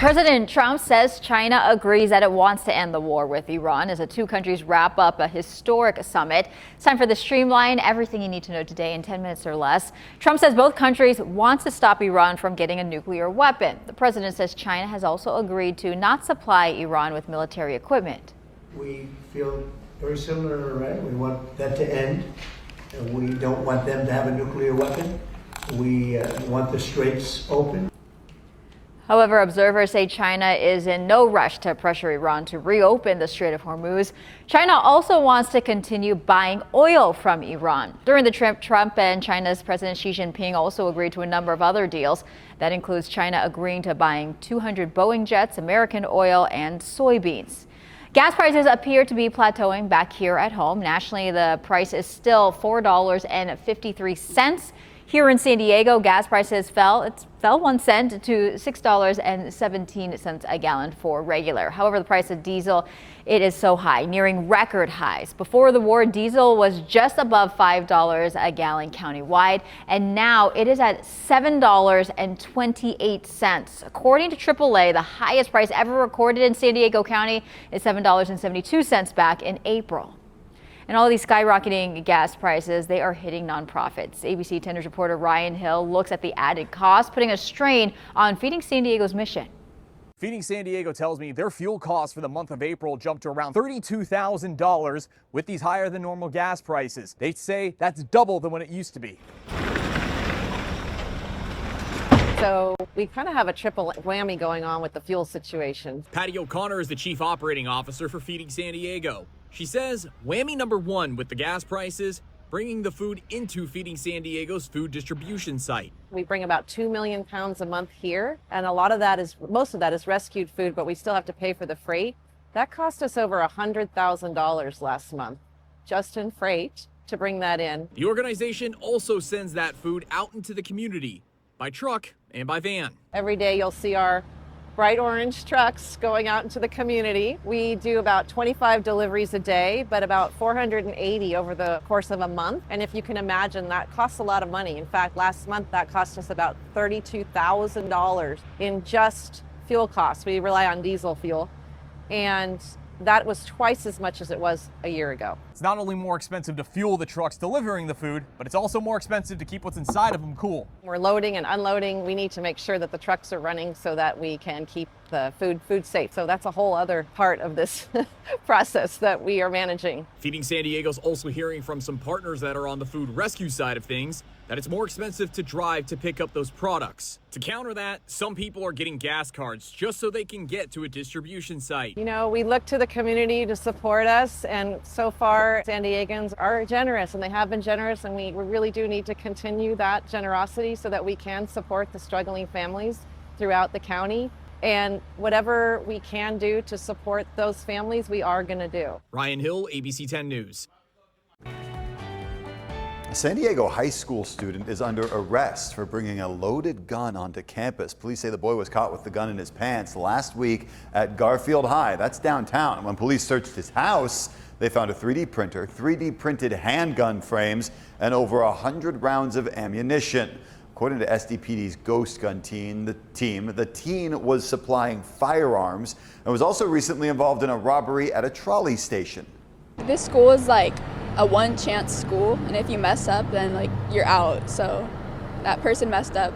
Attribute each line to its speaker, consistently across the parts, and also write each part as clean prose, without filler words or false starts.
Speaker 1: President Trump says China agrees that it wants to end the war with Iran as the two countries wrap up a historic summit. It's time for the Streamline, everything you need to know today in 10 minutes or less. Trump says both countries want to stop Iran from getting a nuclear weapon. The president says China has also agreed to not supply Iran with military equipment.
Speaker 2: We feel very similar to Iran. We want that to end. We don't want them to have a nuclear weapon. We want the straits open.
Speaker 1: However, observers say China is in no rush to pressure Iran to reopen the Strait of Hormuz. China also wants to continue buying oil from Iran. During the trip, Trump and China's President Xi Jinping also agreed to a number of other deals. That includes China agreeing to buying 200 Boeing jets, American oil, and soybeans. Gas prices appear to be plateauing back here at home. Nationally, the price is still $4.53. Here in San Diego, gas prices fell 1 cent to $6.17 a gallon for regular. However, the price of diesel, it is so high, nearing record highs. Before the war, diesel was just above $5 a gallon countywide, and now it is at $7.28. According to AAA, the highest price ever recorded in San Diego County is $7.72 back in April. And all these skyrocketing gas prices, they are hitting nonprofits. ABC 10 News reporter Ryan Hill looks at the added cost, putting a strain on Feeding San Diego's mission.
Speaker 3: Feeding San Diego tells me their fuel costs for the month of April jumped to around $32,000 with these higher than normal gas prices. They say that's double than what it used to be.
Speaker 4: So we kind of have a triple whammy going on with the fuel situation.
Speaker 3: Patty O'Connor is the chief operating officer for Feeding San Diego. She says whammy number one with the gas prices, bringing the food into Feeding San Diego's food distribution site.
Speaker 4: We bring about 2 million pounds a month here, and most of that is rescued food, but we still have to pay for the freight. That cost us over $100,000 last month, just in freight, to bring that in.
Speaker 3: The organization also sends that food out into the community by truck and by van.
Speaker 4: Every day you'll see our bright orange trucks going out into the community. We do about 25 deliveries a day, but about 480 over the course of a month. And if you can imagine, that costs a lot of money. In fact, last month that cost us about $32,000 in just fuel costs. We rely on diesel fuel. And that was twice as much as it was a year ago.
Speaker 3: It's not only more expensive to fuel the trucks delivering the food, but it's also more expensive to keep what's inside of them cool.
Speaker 4: We're loading and unloading. We need to make sure that the trucks are running so that we can keep the food safe. So that's a whole other part of this process that we are managing.
Speaker 3: Feeding San Diego's also hearing from some partners that are on the food rescue side of things that it's more expensive to drive to pick up those products. To counter that, some people are getting gas cards just so they can get to a distribution site.
Speaker 4: You know, we look to the community to support us, and so far San Diegans are generous, and they have been generous, and we really do need to continue that generosity so that we can support the struggling families throughout the county. And whatever we can do to support those families, we are going to do.
Speaker 3: Ryan Hill, ABC 10 News.
Speaker 5: A San Diego high school student is under arrest for bringing a loaded gun onto campus. Police say the boy was caught with the gun in his pants last week at Garfield High. That's downtown. When police searched his house, they found a 3D printer, 3D printed handgun frames, and over 100 rounds of ammunition. According to SDPD's Ghost Gun team, the teen was supplying firearms and was also recently involved in a robbery at a trolley station.
Speaker 6: This school is like a one-chance school, and if you mess up, then you're out. So that person messed up.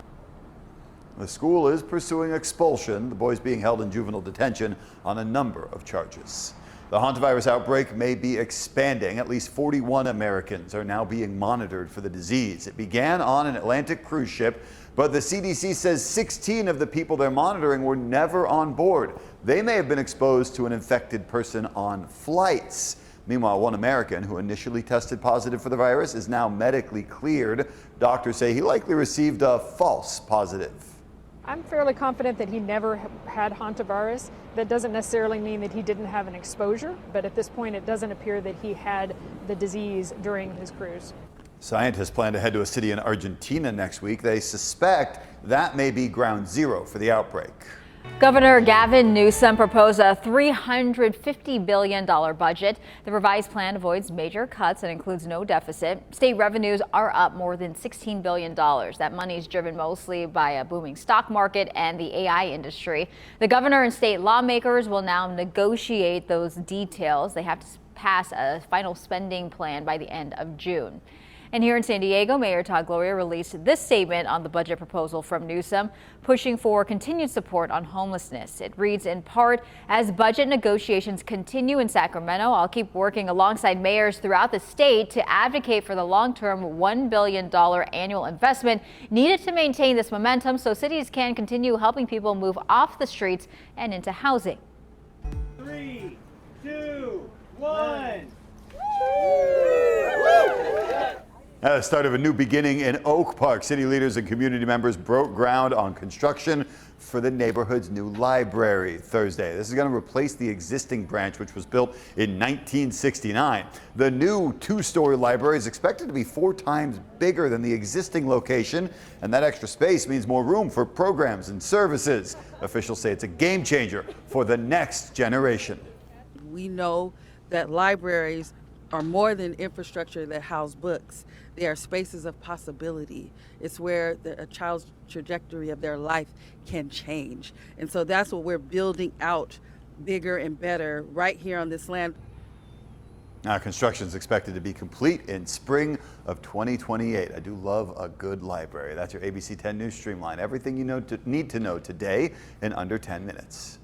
Speaker 5: The school is pursuing expulsion. The boy's being held in juvenile detention on a number of charges. The Hantavirus outbreak may be expanding. At least 41 Americans are now being monitored for the disease. It began on an Atlantic cruise ship, but the CDC says 16 of the people they're monitoring were never on board. They may have been exposed to an infected person on flights. Meanwhile, one American who initially tested positive for the virus is now medically cleared. Doctors say he likely received a false positive.
Speaker 7: I'm fairly confident that he never had hantavirus. That doesn't necessarily mean that he didn't have an exposure, but at this point it doesn't appear that he had the disease during his cruise.
Speaker 5: Scientists plan to head to a city in Argentina next week. They suspect that may be ground zero for the outbreak.
Speaker 1: Governor Gavin Newsom proposed a $350 billion budget. The revised plan avoids major cuts and includes no deficit. State revenues are up more than $16 billion. That money is driven mostly by a booming stock market and the AI industry. The governor and state lawmakers will now negotiate those details. They have to pass a final spending plan by the end of June. And here in San Diego, Mayor Todd Gloria released this statement on the budget proposal from Newsom, pushing for continued support on homelessness. It reads in part, as budget negotiations continue in Sacramento, I'll keep working alongside mayors throughout the state to advocate for the long-term $1 billion annual investment needed to maintain this momentum so cities can continue helping people move off the streets and into housing.
Speaker 8: 3, 2, 1.
Speaker 5: At the start of a new beginning in Oak Park, city leaders and community members broke ground on construction for the neighborhood's new library Thursday. This is going to replace the existing branch, which was built in 1969. The new two-story library is expected to be 4 times bigger than the existing location, and that extra space means more room for programs and services. Officials say it's a game changer for the next generation.
Speaker 9: We know that libraries are more than infrastructure that house books. They are spaces of possibility. It's where a child's trajectory of their life can change. And so that's what we're building out bigger and better right here on this land.
Speaker 5: Now, construction is expected to be complete in spring of 2028. I do love a good library. That's your ABC 10 News Streamline. Everything you need to know today in under 10 minutes.